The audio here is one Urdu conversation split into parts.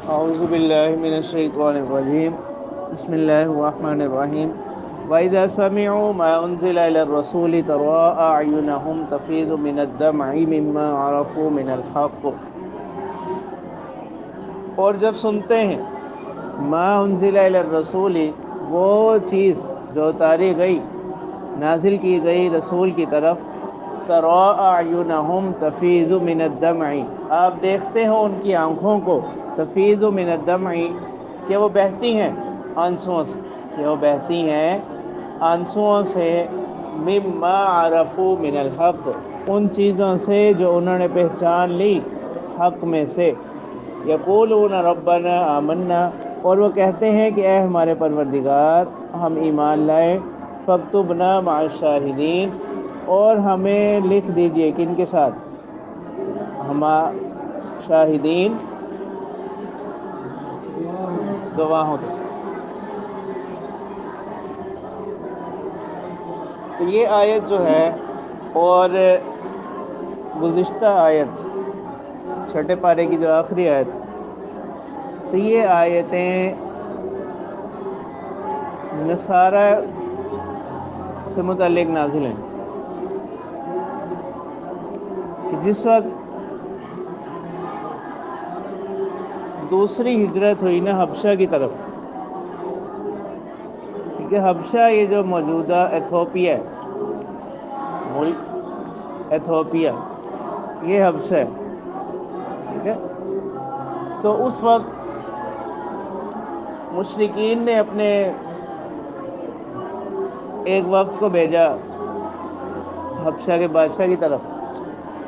اعوذ باللہ من الشیطان الرجیم بسم اللہ الرحمن الرحیم وَإِذَا سَمِعُوا مَا أُنزِلَ إِلَى الرَّسُولِ تَرَىٰ أَعْيُنَهُمْ تَفِيضُ مِنَ الدَّمْعِ مِمَّا عَرَفُوا مِنَ الْحَقِّ، اور جب سنتے ہیں ما انزل الی الرسول، وہ چیز جو اتاری گئی، نازل کی گئی رسول کی طرف، ترا اعینہم تفیض من الدمع، آپ دیکھتے ہو ان کی آنکھوں کو، تفیض من الدمع، کہ وہ بہتی ہیں آنسوؤں سے، کہ وہ بہتی ہیں آنسوؤں سے، مما عرفوا من الحق، ان چیزوں سے جو انہوں نے پہچان لی حق میں سے، یقولون ربنا آمنا، اور وہ کہتے ہیں کہ اے ہمارے پروردگار ہم ایمان لائے، فاکتبنا مع الشاہدین، اور ہمیں لکھ دیجئے کن کے ساتھ، ہم شاہدین، گواہوں کے ساتھ۔ تو یہ آیت جو ہے، اور گزشتہ آیت چھٹے پارے کی جو آخری آیت، تو یہ آیتیں نصارہ سے متعلق نازل ہیں، کہ جس وقت دوسری ہجرت ہوئی نا حبشہ کی طرف، کیونکہ حبشہ یہ جو موجودہ ایتھوپیا ہے، ملک ایتھوپیا، یہ حبشہ ہے، ٹھیک ہے۔ تو اس وقت مشرکین نے اپنے ایک وفد کو بھیجا حبشہ کے بادشاہ کی طرف،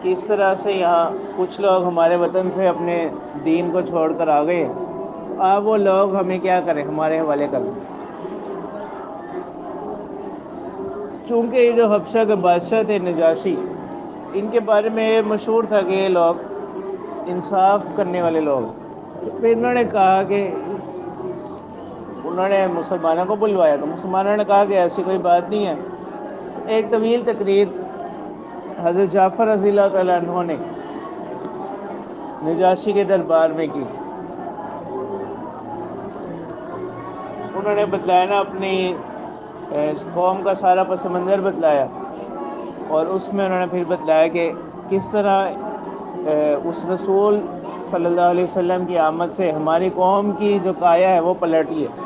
کہ اس طرح سے یہاں کچھ لوگ ہمارے وطن سے اپنے دین کو چھوڑ کر آ گئے، تو آپ وہ لوگ ہمیں کیا کریں، ہمارے حوالے کر دیں۔ چونکہ یہ جو حبشہ کے بادشاہ تھے نجاشی، ان کے بارے میں یہ مشہور تھا کہ یہ لوگ انصاف کرنے والے لوگ، تو پھر انہوں نے کہا کہ انہوں نے مسلمانوں کو بلوایا، تو مسلمانوں نے کہا کہ ایسی کوئی بات نہیں ہے۔ تو ایک طویل تقریر حضرت جعفر رضی اللہ تعالیٰ عنہ نے نجاشی کے دربار میں کی، انہوں نے بتلایا نا اپنی قوم کا سارا پس منظر بتلایا، اور اس میں انہوں نے پھر بتلایا کہ کس طرح اس رسول صلی اللہ علیہ وسلم کی آمد سے ہماری قوم کی جو کایا ہے وہ پلٹی ہے،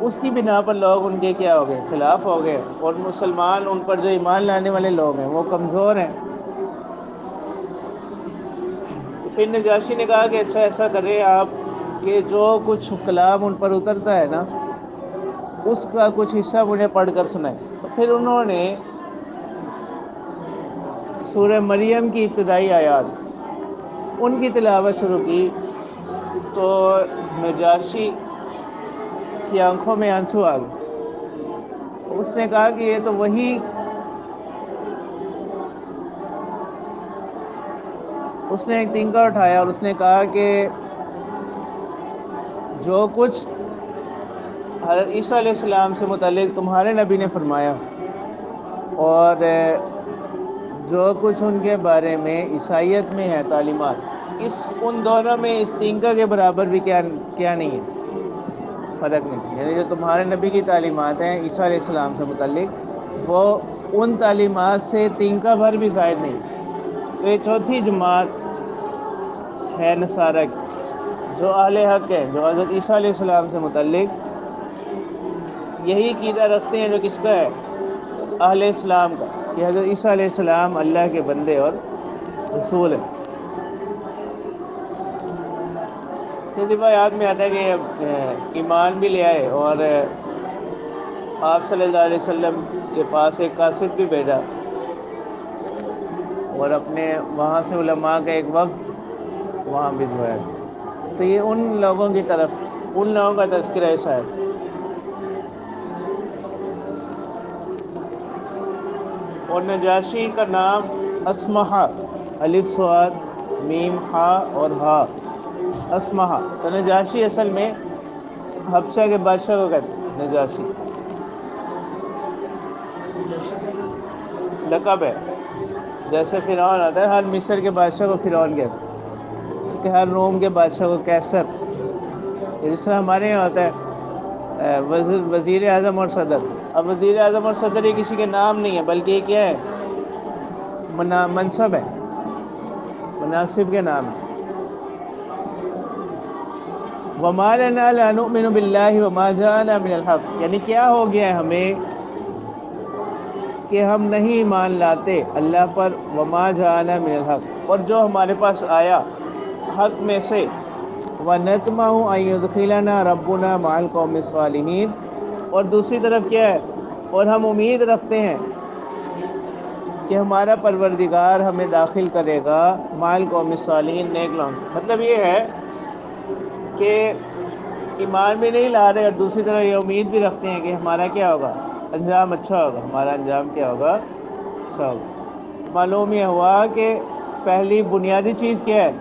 اس کی بنا پر لوگ ان کے کیا ہو گئے، خلاف ہو گئے، اور مسلمان ان پر جو ایمان لانے والے لوگ ہیں وہ کمزور ہیں۔ تو پھر نجاشی نے کہا کہ اچھا ایسا کریں آپ کہ جو کچھ کلام ان پر اترتا ہے نا، اس کا کچھ حصہ مجھے پڑھ کر سنائیں۔ تو پھر انہوں نے سورہ مریم کی ابتدائی آیات ان کی تلاوت شروع کی، تو نجاشی کی آنکھوں میں آنسو آ گئے۔ اس نے کہا کہ یہ تو وہی، اس نے ایک تنکا اٹھایا اور اس نے کہا کہ جو کچھ حضرت عیسیٰ علیہ السلام سے متعلق تمہارے نبی نے فرمایا، اور جو کچھ ان کے بارے میں عیسائیت میں ہے تعلیمات، ان دونوں میں اس تنکا کے برابر بھی کیا نہیں ہے، فرق نہیں۔ یعنی جو تمہارے نبی کی تعلیمات ہیں عیسیٰ علیہ السلام سے متعلق، وہ ان تعلیمات سے تنکا بھر بھی زائد نہیں۔ تو یہ چوتھی جماعت ہے نصارہ کی، جو اہل حق ہے، جو حضرت عیسیٰ علیہ السلام سے متعلق یہی عقیدہ رکھتے ہیں جو کس کا ہے، اہل اسلام کا، کہ حضرت عیسیٰ علیہ السلام اللہ کے بندے اور رسول ہیں۔ پھر روایات میں آتا ہے کہ ایمان بھی لے آئے، اور آپ صلی اللہ علیہ وسلم کے پاس ایک قاصد بھی بھیجا، اور اپنے وہاں سے علماء کا ایک وفد وہاں بھجوایا۔ تو یہ ان لوگوں کی طرف، ان لوگوں کا تذکرہ ہے شاید۔ اور نجاشی کا نام اسمہا، الف صاد میم ہا اور ہا، اسمہا۔ تو نجاشی اصل میں حبشہ کے بادشاہ کو کہتے ہیں، نجاشی لقب ہے، جیسے فرعون آتا ہے، ہر مصر کے بادشاہ کو فرعون کہتے ہیں۔ کہ ہر روم کے بادشاہ کو کیسر، جس طرح ہمارے یہاں ہوتا ہے وزیر اعظم اور صدر. اب وزیر اعظم اور صدر یہ کسی کے نام نہیں ہے، بلکہ یہ کیا ہے؟ منصب ہے، مناصب کے نام ہے. وَمَا لَنَا لَا نُؤْمِنُ بِاللَّهِ وَمَا جَاءَنَا مِنَ الْحَقِّ، یعنی کیا ہو گیا ہے ہمیں کہ ہم نہیں ایمان لاتے اللہ پر، وَمَا جَاءَنَا مِنَ الْحَقِّ، اور جو ہمارے پاس آیا حق میں سے، وَنَطْمَعُ أَن يُدْخِلَنَا رَبُّنَا مَعَ الْقَوْمِ الصَّالِحِينَ، اور دوسری طرف کیا ہے؟ اور ہم امید رکھتے ہیں کہ ہمارا پروردگار ہمیں داخل کرے گا مع القوم الصالحین، نیک لوگوں سے. مطلب یہ ہے کہ ایمان بھی نہیں لا رہے اور دوسری طرف یہ امید بھی رکھتے ہیں کہ ہمارا کیا ہوگا؟ انجام اچھا ہوگا. ہمارا انجام کیا ہوگا؟ اچھا ہوگا. معلوم یہ ہوا کہ پہلی بنیادی چیز کیا ہے؟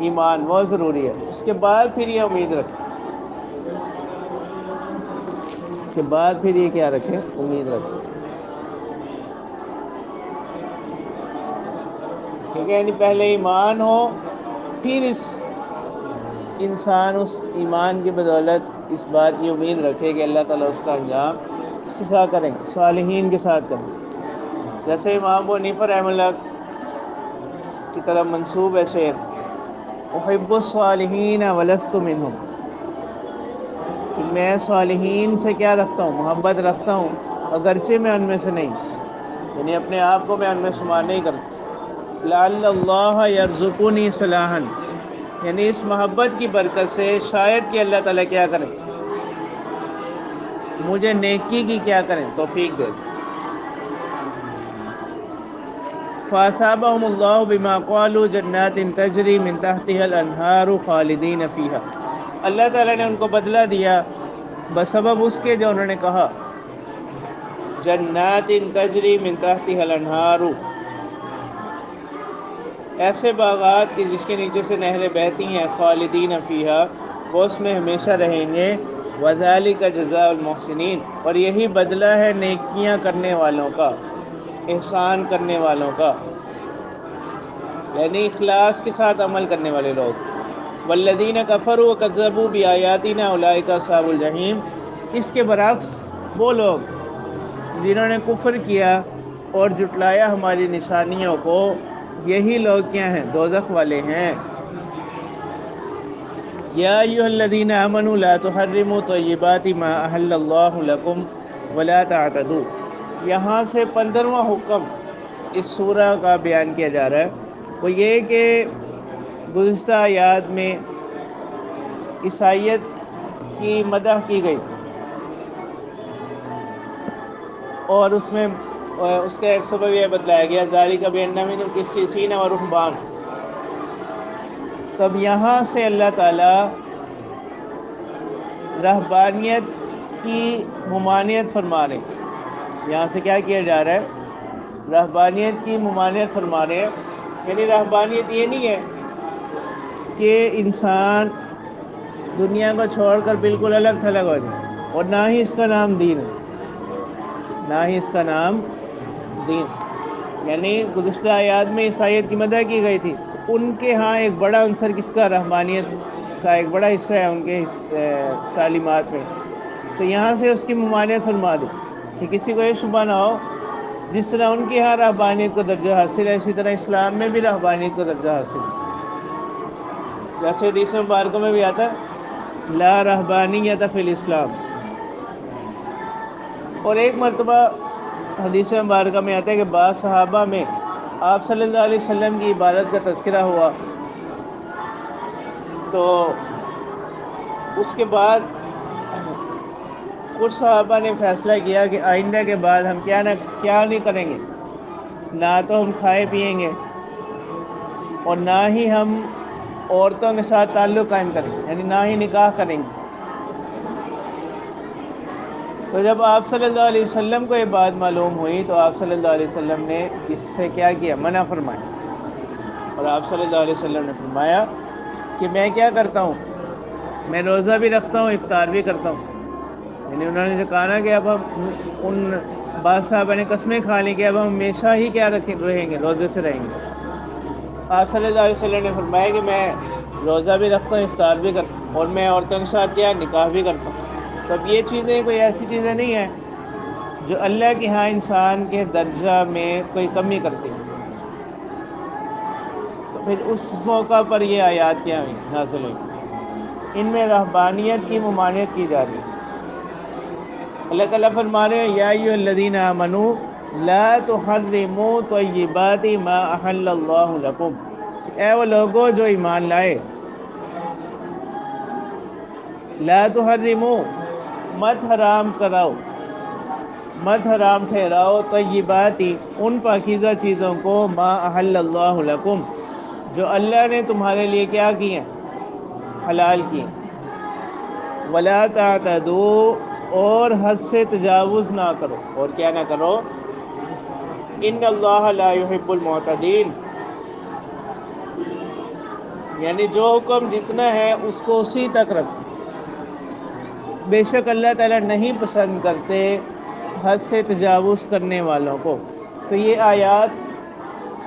ایمان، بہت ضروری ہے. اس کے بعد پھر یہ امید رکھیں، اس کے بعد پھر یہ کیا رکھیں؟ امید رکھیں. ٹھیک ہے، یعنی پہلے ایمان ہو، پھر انسان اس ایمان کی بدولت اس بات کی امید رکھے کہ اللہ تعالیٰ اس کا انجام اس کے ساتھ کریں گے، صالحین کے ساتھ کریں گے. جیسے امام ابو حنیفہ رحمہ اللہ کی طرف منسوب ہے شعر، احب الصالحین ولست منہم، کہ میں صالحین سے کیا رکھتا ہوں؟ محبت رکھتا ہوں، اگرچہ میں ان میں سے نہیں، یعنی اپنے آپ کو میں ان میں شمار نہیں کرتا. لعل اللہ یرزقنی صلاحا، یعنی اس محبت کی برکت سے شاید کہ اللہ تعالیٰ کیا کریں؟ مجھے نیکی کی کیا کریں؟ توفیق دے. فَأَثَابَهُمُ اللَّهُ بِمَا قَالُوا جَنَّاتٍ تَجْرِي مِن تَحْتِهَا الْأَنْهَارُ خَالِدِينَ فِيهَا، اللہ تعالیٰ نے ان کو بدلہ دیا بسبب اس کے جو انہوں نے کہا، جنات تجری من تحتها الانہار، ایسے باغات کی جس کے نیچے سے نہریں بہتی ہیں، خالدین فیہا، وہ اس میں ہمیشہ رہیں گے. وذالک جزاء المحسنین، اور یہی بدلہ ہے نیکیاں کرنے والوں کا، احسان کرنے والوں کا، یعنی اخلاص کے ساتھ عمل کرنے والے لوگ. والذین کفروا وکذبوا بآیاتنا اولئک اصحاب الجحیم، اس کے برعکس وہ لوگ جنہوں نے کفر کیا اور جھٹلایا ہماری نشانیوں کو، یہی لوگ کیا ہیں؟ دوزخ والے ہیں. یا ایھا الذین آمنوا لا تحرموا طیبات ما احل اللہ لکم ولا تعتدوا، یہاں سے 15واں حکم اس سورہ کا بیان کیا جا رہا ہے. وہ یہ کہ گزشتہ آیات میں عیسائیت کی مدح کی گئی اور اس میں اس کا ایک سبب یہ بتلایا گیا، ذالک بأن منهم قسیسین و رہبان. تب یہاں سے اللہ تعالیٰ رہبانیت کی ممانعت فرما رہے. یہاں سے کیا کیا جا رہا ہے؟ رہبانیت کی ممانعت فرما رہے ہیں. یعنی رہبانیت یہ نہیں ہے کہ انسان دنیا کو چھوڑ کر بالکل الگ تھلگ ہو جائے، اور نہ ہی اس کا نام دین ہے، نہ ہی اس کا نام دین. یعنی گزشتہ آیات میں عیسائیت کی مدح کی گئی تھی، تو ان کے ہاں ایک بڑا عنصر کس کا؟ رحمانیت کا ایک بڑا حصہ ہے ان کے تعلیمات میں. تو یہاں سے اس کی ممانعت فرما دی کہ کسی کو یہ شبہ نہ ہو، جس طرح ان کے ہاں رہبانیت کو درجہ حاصل ہے، اسی طرح اسلام میں بھی رہبانیت کو درجہ حاصل ہے. جیسے حدیث مبارکوں میں بھی آتا ہے، لا رہبانیت فی الاسلام. اور ایک مرتبہ حدیث مبارکہ میں آتا ہے کہ بعض صحابہ میں آپ صلی اللہ علیہ وسلم کی عبادت کا تذکرہ ہوا، تو اس کے بعد کچھ صحابہ نے فیصلہ کیا کہ آئندہ کے بعد ہم کیا نہیں کریں گے، نہ تو ہم کھائے پیئیں گے اور نہ ہی ہم عورتوں کے ساتھ تعلق قائم کریں گے، یعنی نہ ہی نکاح کریں گے. تو جب آپ صلی اللہ علیہ وسلم کو یہ بات معلوم ہوئی تو آپ صلی اللہ علیہ وسلم نے اس سے کیا کیا؟ منع فرمایا. اور آپ صلی اللہ علیہ وسلم نے فرمایا کہ میں کیا کرتا ہوں؟ میں روزہ بھی رکھتا ہوں، افطار بھی کرتا ہوں. یعنی انہوں نے جو کہا نا کہ اب ہم ان بعض صحابہ نے قسمیں کھا لی کہ اب ہم ہمیشہ ہی کیا رہیں گے؟ روزے سے رہیں گے. آپ صلی اللہ علیہ وسلم نے فرمایا کہ میں روزہ بھی رکھتا ہوں، افطار بھی کرتا ہوں، اور میں عورتوں کے ساتھ کیا نکاح بھی کرتا ہوں۔ تو اب یہ چیزیں کوئی ایسی چیزیں نہیں ہیں جو اللہ کے ہاں انسان کے درجہ میں کوئی کمی کرتی ہیں۔ تو پھر اس موقع پر یہ آیات کیا ہوئی نازل ہوئی، ان میں رہبانیت کی ممانعت کی جا رہی ہے۔ اللہ تعالیٰ فرما رہے ہیں یا ایھا الذین آمنوا لا تحرموا طیبات ما احل اللہ لکم، اے وہ لوگوں جو ایمان لائے، لا تحرموا مت حرام کراؤ، مت حرام ٹھہراؤ، طیباتی ان پاکیزہ چیزوں کو، ما احل اللہ لکم جو اللہ نے تمہارے لیے کیا کیے حلال کیے، ولا تعتدوا اور حد سے تجاوز نہ کرو، اور کیا نہ کرو، ان اللہ لا يحب المعتدین، یعنی جو حکم جتنا ہے اس کو اسی تک رکھو، بے شک اللہ تعالیٰ نہیں پسند کرتے حد سے تجاوز کرنے والوں کو۔ تو یہ آیات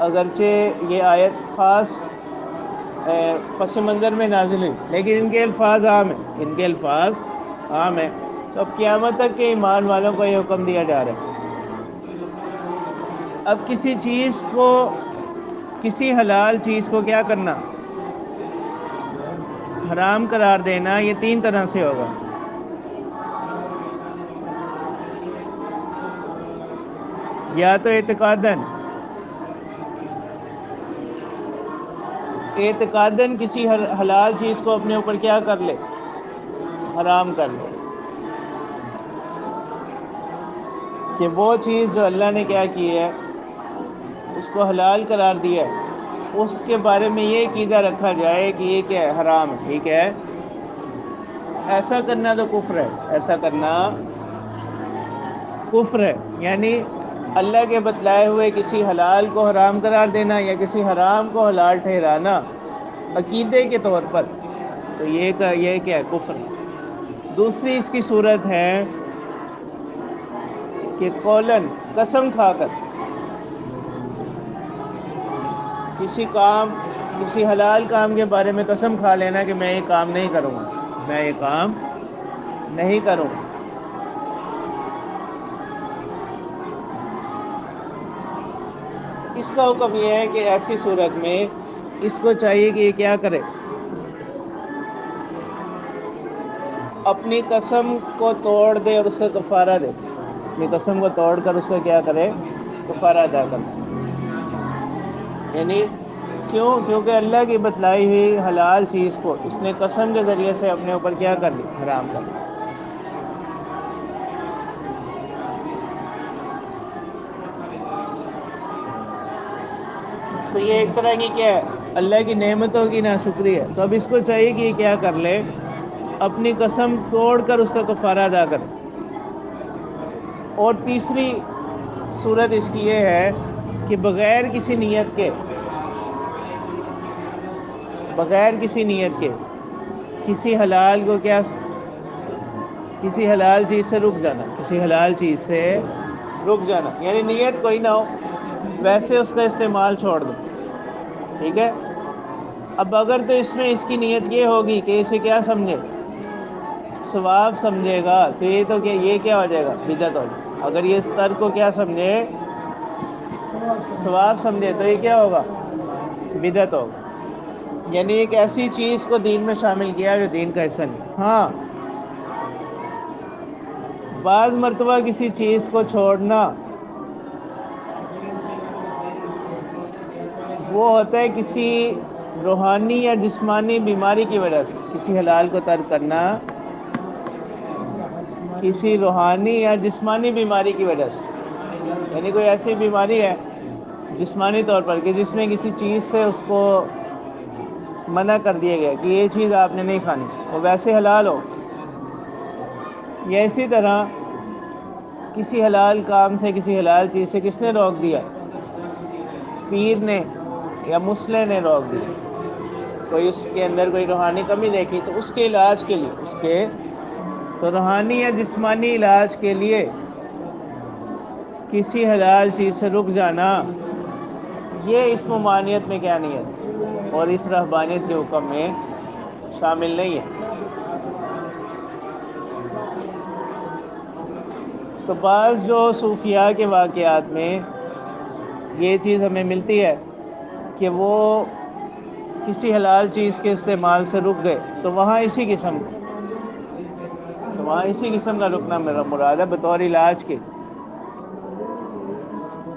اگرچہ یہ آیت خاص پس منظر میں نازل ہوئی، لیکن ان کے الفاظ عام ہیں، ان کے الفاظ عام ہیں۔ تو اب قیامت تک کے ایمان والوں کو یہ حکم دیا جا رہا ہے۔ اب کسی چیز کو، کسی حلال چیز کو کیا کرنا، حرام قرار دینا، یہ تین طرح سے ہوگا۔ یا تو اعتقاداً کسی حلال چیز کو اپنے اوپر کیا کر لے، حرام کر لے، کہ وہ چیز جو اللہ نے کیا کی ہے اس کو حلال قرار دیا ہے، اس کے بارے میں یہ عقیدہ رکھا جائے کہ یہ کیا ہے، حرام ہے، ٹھیک ہے۔ ایسا کرنا تو کفر ہے، ایسا کرنا کفر ہے، یعنی اللہ کے بتلائے ہوئے کسی حلال کو حرام قرار دینا یا کسی حرام کو حلال ٹھہرانا عقیدے کے طور پر، تو یہ کیا ہے، کفر ہے۔ دوسری اس کی صورت ہے کہ قولاً قسم کھا کر کسی کام، کسی حلال کام کے بارے میں قسم کھا لینا کہ میں یہ کام نہیں کروں گا، میں یہ کام نہیں کروں گا۔ اس کا حکم یہ ہے کہ ایسی صورت میں اس کو چاہیے کہ یہ کیا کرے، اپنی قسم کو توڑ دے اور اس کا کفارہ دے، اپنی قسم کو توڑ کر اس کا کیا کرے، کفارہ ادا کرے۔ یعنی کیونکہ اللہ کی بتلائی ہوئی حلال چیز کو اس نے قسم کے ذریعے سے اپنے اوپر کیا کر لی، حرام کر لی۔ تو یہ ایک طرح کی کیا ہے، اللہ کی نعمتوں کی ناشکری ہے۔ تو اب اس کو چاہیے کہ یہ کیا کر لے، اپنی قسم توڑ کر اس کا کفارہ ادا کرے۔ اور تیسری صورت اس کی یہ ہے کہ بغیر کسی نیت کے، بغیر کسی نیت کے کسی حلال کو کیا، کسی حلال چیز سے رک جانا، کسی حلال چیز سے رک جانا، یعنی نیت کوئی نہ ہو، ویسے اس کا استعمال چھوڑ دو، ٹھیک ہے۔ اب اگر تو اس میں اس کی نیت یہ ہوگی کہ اسے کیا سمجھے، ثواب سمجھے گا، تو یہ تو یہ کیا ہو جائے گا، بدعت ہو جائے گا۔ اگر یہ اس ترک کو کیا سمجھے، ثواب سمجھے، تو یہ کیا ہوگا، بدعت ہوگا۔ یعنی ایک ایسی چیز کو دین میں شامل کیا جو دین کا حصہ نہیں۔ ہاں، بعض مرتبہ کسی چیز کو چھوڑنا وہ ہوتا ہے کسی روحانی یا جسمانی بیماری کی وجہ سے، کسی حلال کو ترک کرنا کسی روحانی یا جسمانی بیماری کی وجہ سے، یعنی کوئی ایسی بیماری ہے جسمانی طور پر کہ جس میں کسی چیز سے اس کو منع کر دیا گیا کہ یہ چیز آپ نے نہیں کھانی، وہ ویسے حلال ہو، یا اسی طرح کسی حلال کام سے، کسی حلال چیز سے کس نے روک دیا، پیر نے یا مسلح نے روک دیا، کوئی اس کے اندر کوئی روحانی کمی دیکھی، تو اس کے علاج کے لیے، اس کے تو روحانی یا جسمانی علاج کے لیے کسی حلال چیز سے رک جانا یہ اس ممانعت میں کیا نہیں ہے اور اس رہبانیت کے حکم میں شامل نہیں ہے۔ تو بعض جو صوفیاء کے واقعات میں یہ چیز ہمیں ملتی ہے کہ وہ کسی حلال چیز کے استعمال سے رک گئے، تو وہاں اسی قسم کا رکنا میرا مراد ہے بطور علاج کے،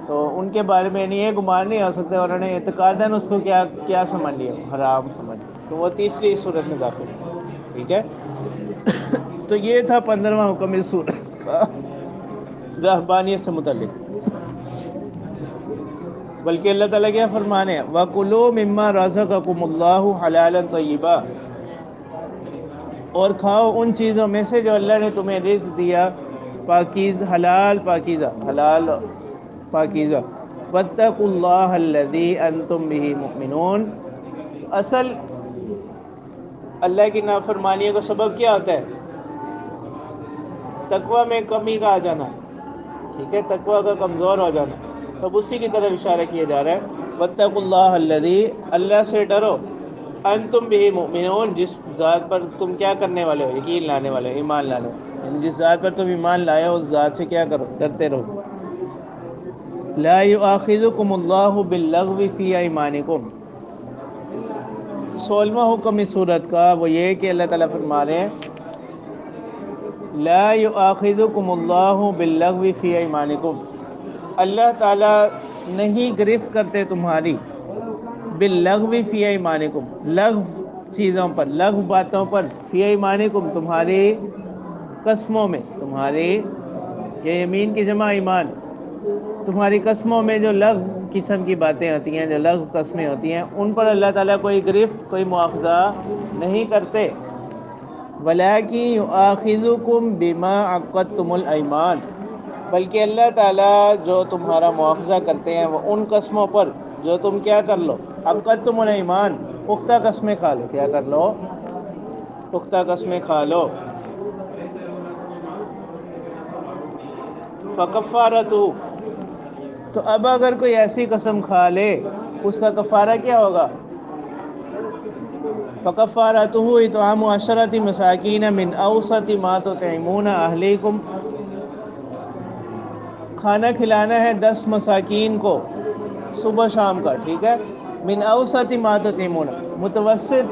تو ان کے بارے میں نہیں ہے، گمان نہیں ہو سکتا، اور انہوں نے اعتقاداً اس کو کیا سمجھ لیا، حرام سمجھ لیا، تو وہ تیسری صورت میں داخل ہے۔ ٹھیک ہے، تو یہ تھا 15واں حکم اس صورت کا رہبانیت سے متعلق۔ بلکہ اللہ تعالیٰ کیا فرمانے ہیں، وَكُلُوا مِمَّا رَزَقَكُمُ اللَّهُ حَلَالًا طَيِّبًا، اور کھاؤ ان چیزوں میں سے جو اللہ نے تمہیں رزق دیا، حلال پاکیزہ۔ وَاتَّقُوا اللَّهَ الَّذِي أَنْتُمْ بِهِ مُؤْمِنُونَ، اصل اللہ کی نافرمانی کا سبب کیا ہوتا ہے؟ تقوی میں کمی کا آ جانا، ٹھیک ہے، تقوی کا کمزور ہو جانا، تب اسی کی طرف اشارہ کیا جا رہا ہے، وَاتَّقُوا اللَّهَ الَّذِي، اللہ سے ڈرو، انتم بِهِ مُؤْمِنُونَ، جس ذات پر تم کیا کرنے والے ہو، یقین لانے والے ہو، ایمان لانے والے، یعنی جس ذات پر تم ایمان لائے ہو اس ذات سے کیا کرو، ڈرتے رہو۔ لا يؤاخذكم الله باللغو في ايمانكم، 16واں حکم اس صورت کا وہ یہ کہ اللہ تعالیٰ فرما رہے ہیں لا يؤاخذكم الله باللغو في ايمانكم، اللہ تعالیٰ نہیں گرفت کرتے تمہاری باللغو فی ایمانکم، لغو چیزوں پر، لغو باتوں پر، فی ایمانکم تمہاری قسموں میں، تمہاری یہ یمین کی جمع ایمان، تمہاری قسموں میں جو لغو قسم کی باتیں ہوتی ہیں، جو لغو قسمیں ہوتی ہیں، ان پر اللہ تعالیٰ کوئی گرفت، کوئی مواخذہ نہیں کرتے۔ وَلَٰكِن يُؤَاخِذُكُم بِمَا عَقَّدتُّمُ الْأَيْمَانَ، بلکہ اللہ تعالیٰ جو تمہارا مواخذہ کرتے ہیں وہ ان قسموں پر جو تم کیا کر لو، عقدتم الایمان، پختہ قسمیں کھا لو، کیا کر لو، پختہ قسمیں کھا لو۔ فکفارتہ، تو اب اگر کوئی ایسی قسم کھا لے اس کا کفارہ کیا ہوگا، فکفارتہ اطعام 10 مساکین من اوسط ما تطعمون اہلیکم، کھانا کھلانا ہے 10 مساکین کو صبح شام کا، ٹھیک ہے، من اوسط ما تطعمون، متوسط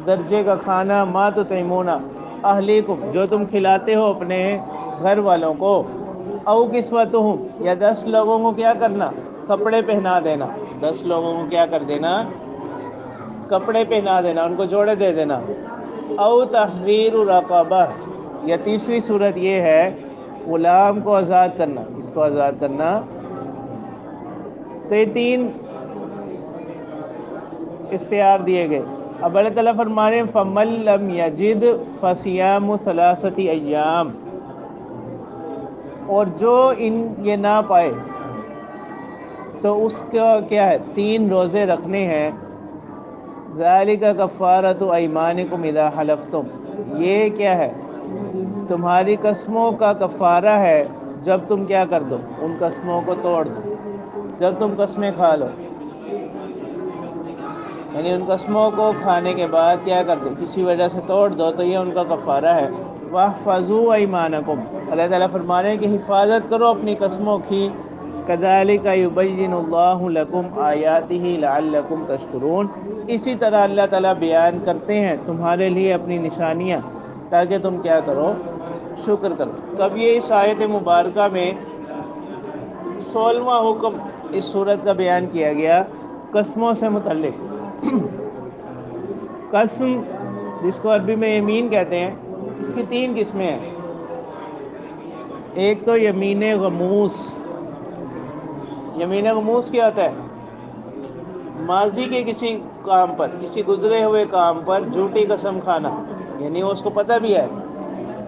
درجے کا کھانا، ما تطعمون اہلیکم، جو تم کھلاتے ہو اپنے گھر والوں کو، او کسوتہم، یا 10 لوگوں کو کیا کرنا، کپڑے پہنا دینا، 10 لوگوں کو کیا کر دینا، کپڑے پہنا دینا، ان کو جوڑے دے دینا، او تحریر رقبہ، یا تیسری صورت یہ ہے غلام کو آزاد کرنا، کس کو آزاد کرنا، تو یہ 3 اختیار دیے گئے۔ اب اللہ تعالیٰ فرما رہے ہیں فَمَن لَّمْ يَجِدْ فَصِيَامُ 3 ایام، اور جو یہ نہ پائے تو اس کا کیا ہے، 3 روزے رکھنے ہیں، ذَلِكَ كَفَّارَةُ أَيْمَانِكُمْ إِذَا حَلَفْتُمْ، یہ کیا ہے، تمہاری قسموں کا کفارہ ہے جب تم کیا کر دو، ان قسموں کو توڑ دو، جب تم قسمیں کھا لو، یعنی ان قسموں کو کھانے کے بعد کیا کر دو، کسی وجہ سے توڑ دو، تو یہ ان کا کفارہ ہے۔ وَاحْفَظُوا أَيْمَانَكُمْ، اللہ تعالیٰ فرما رہے ہیں کہ حفاظت کرو اپنی قسموں کی، كَذَلِكَ يُبَيِّنُ اللَّهُ لَكُمْ آيَاتِهِ لَعَلَّكُمْ تَشْكُرُونَ، اسی طرح اللہ تعالیٰ بیان کرتے ہیں تمہارے لیے اپنی نشانیاں تاکہ تم کیا کرو، شکر کرو۔ تو اب یہ اس آیت مبارکہ میں 16واں حکم اس صورت کا بیان کیا گیا قسموں سے متعلق۔ قسم جس کو عربی میں یمین کہتے ہیں، اس کی 3 قسمیں ہیں، ایک تو یمین غموس، یمین غموس کیا ہوتا ہے، ماضی کے کسی کام پر، کسی گزرے ہوئے کام پر جھوٹی قسم کھانا، یعنی وہ اس کو پتہ بھی ہے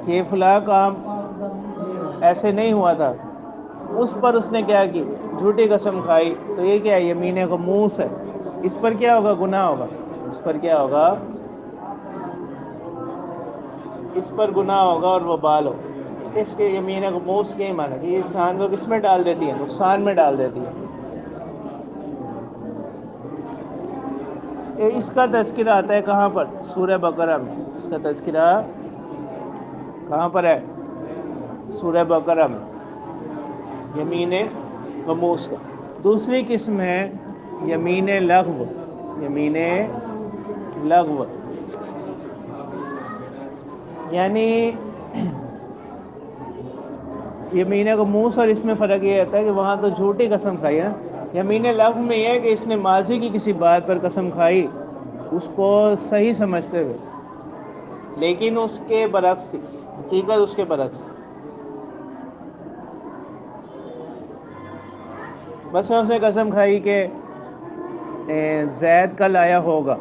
کہ فلاں کام ایسے نہیں ہوا تھا، اس پر اس نے کیا کی، جھوٹی قسم کھائی، تو یہ کیا ہے، یمین غموس ہے، اس پر کیا ہوگا، گناہ ہوگا، اس پر کیا ہوگا، اس پر گناہ ہوگا اور وبال ہوگا۔ اس کے یمین غموس کے ہی معنی کہ یہ انسان کو کس میں ڈال دیتی ہے، نقصان میں ڈال دیتی ہے۔ اس کا تذکرہ آتا ہے کہاں پر؟ سورہ بقرہ میں اس کا تذکرہ کہاں پر ہے؟ سورہ بقرہ میں، یمین غموس کا۔ دوسری قسم ہے یمین لغو، یمین لغو یعنی یمین غموس اور اس میں فرق یہ رہتا ہے کہ وہاں تو جھوٹی قسم کھائی ہے، یمین لغو میں یہ ہے کہ اس نے ماضی کی کسی بات پر قسم کھائی اس کو صحیح سمجھتے ہوئے، لیکن اس کے برعکس حقیقت اس کے برعکس۔ بس اس نے قسم کھائی کہ زید کل آیا ہوگا،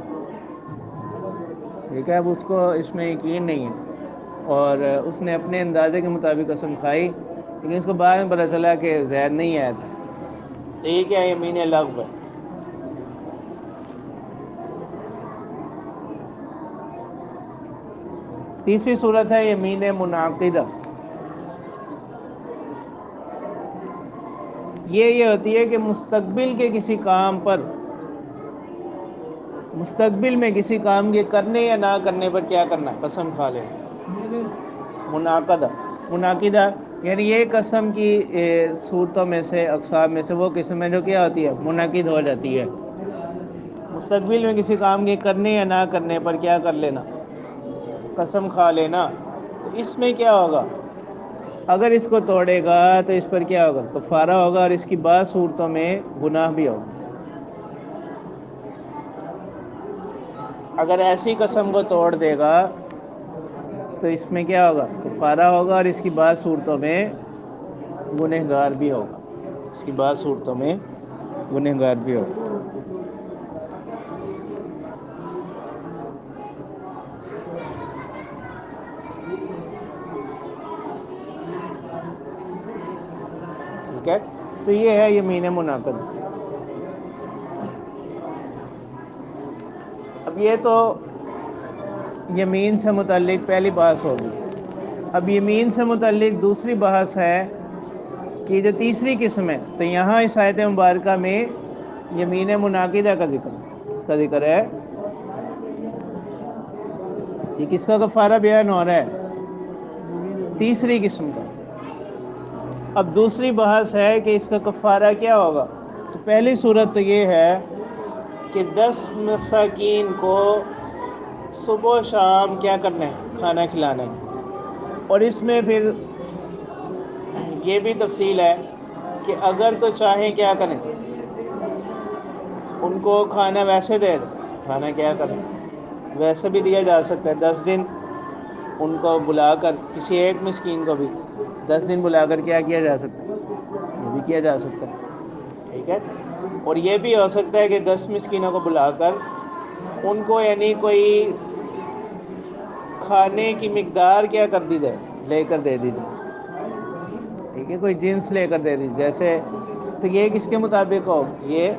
ٹھیک ہے، اب اس کو اس میں یقین نہیں ہے اور اس نے اپنے اندازے کے مطابق قسم کھائی، لیکن اس کو بعد میں پتہ چلا کہ زید نہیں آیا تھا، ٹھیک ہے، یمین لغو ہے۔ تیسری صورت ہے یمین منعقدہ۔ یہ ہوتی ہے کہ مستقبل کے کسی کام پر، مستقبل میں کسی کام کے کرنے یا نہ کرنے پر کیا کرنا؟ قسم کھا لے۔ منعقدہ، منعقدہ یعنی یہ قسم کی صورتوں میں سے، اقسام میں سے وہ قسم ہے جو کیا ہوتی ہے؟ منعقد ہو جاتی ہے۔ مستقبل میں کسی کام کے کرنے یا نہ کرنے پر کیا کر لینا؟ قسم کھا لینا۔ تو اس میں کیا ہوگا؟ اگر اس کو توڑے گا تو اس پر کیا ہوگا؟ کفارہ ہوگا، اور اس کی بعض صورتوں میں گناہ بھی ہوگا۔ اگر ایسی قسم کو توڑ دے گا تو اس میں کیا ہوگا؟ کفارہ ہوگا، اور اس کی بعض صورتوں میں گنہگار بھی ہوگا، اس کی بعض صورتوں میں گنہگار بھی ہوگا۔ ٹھیک ہے، تو یہ ہے یمین منعقد۔ اب یہ تو یمین سے متعلق پہلی بحث ہوگی۔ اب یمین سے متعلق دوسری بحث ہے کہ جو تیسری قسم ہے، تو یہاں اس آیت مبارکہ میں یمین منعقدہ کا ذکر ہے، اس کا ذکر ہے، یہ کس کا کفارہ بیان ہو رہا ہے؟ تیسری قسم کا۔ اب دوسری بحث ہے کہ اس کا کفارہ کیا ہوگا؟ تو پہلی صورت تو یہ ہے کہ 10 مساکین کو صبح و شام کیا کرنا ہے؟ کھانا کھلانا ہے۔ اور اس میں پھر یہ بھی تفصیل ہے کہ اگر تو چاہیں کیا کریں، ان کو کھانا ویسے دے دیں، کھانا کیا کریں ویسے بھی دیا جا سکتا ہے، 10 دن ان کو بلا کر، کسی ایک مسکین کو بھی 10 دن بلا کر کیا جا سکتا ہے؟ یہ بھی کیا جا سکتا ہے، ٹھیک ہے۔ اور یہ بھی ہو سکتا ہے کہ 10 مسکینوں کو بلا کر ان کو یعنی کوئی کھانے کی مقدار کیا کر دی جائے، لے کر دے دی جائے، ٹھیک ہے، کوئی جنس لے کر دے دی جیسے، تو یہ کس کے مطابق ہو؟ یہ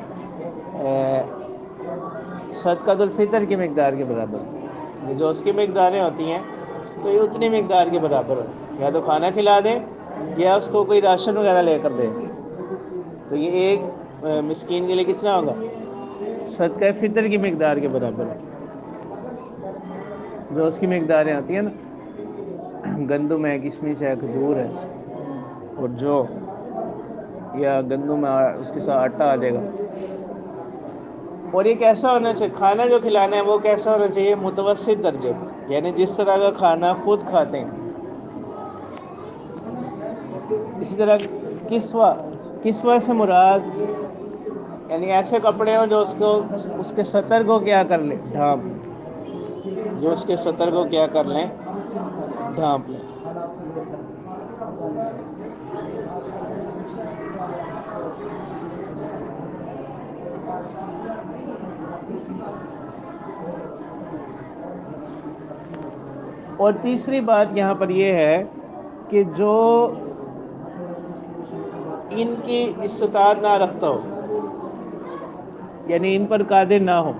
صدقۃ الفطر کی مقدار کے برابر، جو اس کی مقداریں ہوتی ہیں تو یہ اتنی مقدار کے برابر ہو، یا تو کھانا کھلا دیں یا اس کو کوئی راشن وغیرہ لے کر دیں، تو یہ ایک مسکین کے لیے کتنا ہوگا؟ صدقہ فطر کی مقدار کے برابر ہے، جو اس کی مقداریں آتی ہیں نا، گندم ہے، کشمش ہے، کھجور ہے، اور جو یا گندم ہے اس کے ساتھ آٹا آ جائے گا۔ اور یہ کیسا ہونا چاہیے؟ کھانا جو کھلانا ہے وہ کیسا ہونا چاہیے؟ متوسط درجے، یعنی جس طرح کا کھانا خود کھاتے ہیں۔ اسی طرح کسوہ سے مراد یعنی ایسے کپڑے ہوں جو اس کے سطر کو کیا کر لیں؟ ڈھانپ لیں، جو اس کے سطر کو کیا کر لیں؟ ڈھانپ لیں۔ اور تیسری بات یہاں پر یہ ہے کہ جو ان کی استطاعت نہ رکھتا ہو، یعنی ان پر قادر نہ ہو،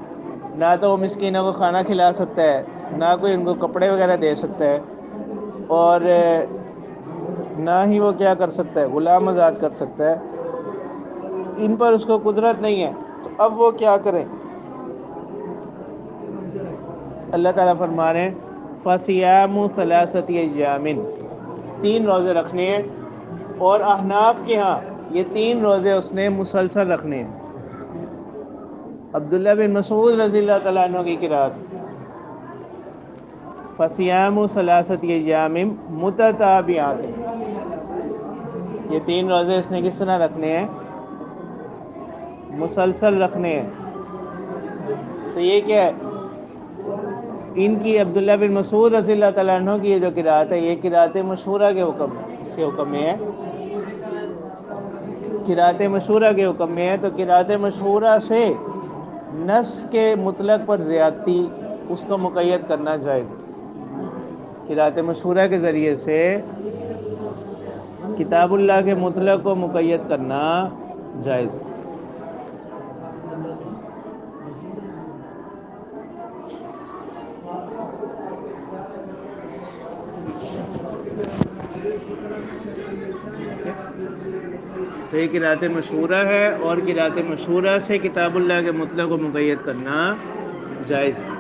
نہ تو وہ مسکینوں کو کھانا کھلا سکتا ہے، نہ کوئی ان کو کپڑے وغیرہ دے سکتا ہے، اور نہ ہی وہ کیا کر سکتا ہے؟ غلام آزاد کر سکتا ہے، ان پر اس کو قدرت نہیں ہے، تو اب وہ کیا کریں؟ اللہ تعالیٰ فرما رہے ہیں فَصِيَامُ ثَلَاثَةِ أَيَّامٍ، 3 روزے رکھنے ہیں، اور احناف کے ہاں یہ 3 روزے اس نے مسلسل رکھنے ہیں۔ عبداللہ بن مسعود رضی اللہ تعالیٰ عنہ کی قرات فَصِيَامُ ثَلَاثَةِ أَيَّامٍ مُتَتَابِعَاتٍ، یہ 3 روزے اس نے کس طرح رکھنے ہیں؟ مسلسل رکھنے ہیں۔ تو یہ کیا ہے؟ ان کی عبداللہ بن مسعود رضی اللہ تعالیٰ عنہ کی یہ جو قرات ہے، یہ قرات مشہورہ کے حکم ہے، اس کے حکم میں ہے، قرات مشہورہ کے حکم میں ہے۔ تو قرات مشہورہ سے نص کے مطلق پر زیادتی اس کو مقید کرنا جائز ہے۔ قرات مشہورہ کے ذریعے سے کتاب اللہ کے مطلق کو مقید کرنا جائز ہے۔ تو یہ قرات مشہورہ ہے، اور قرات مشہورہ سے کتاب اللہ کے مطلق کو مقید کرنا جائز ہے۔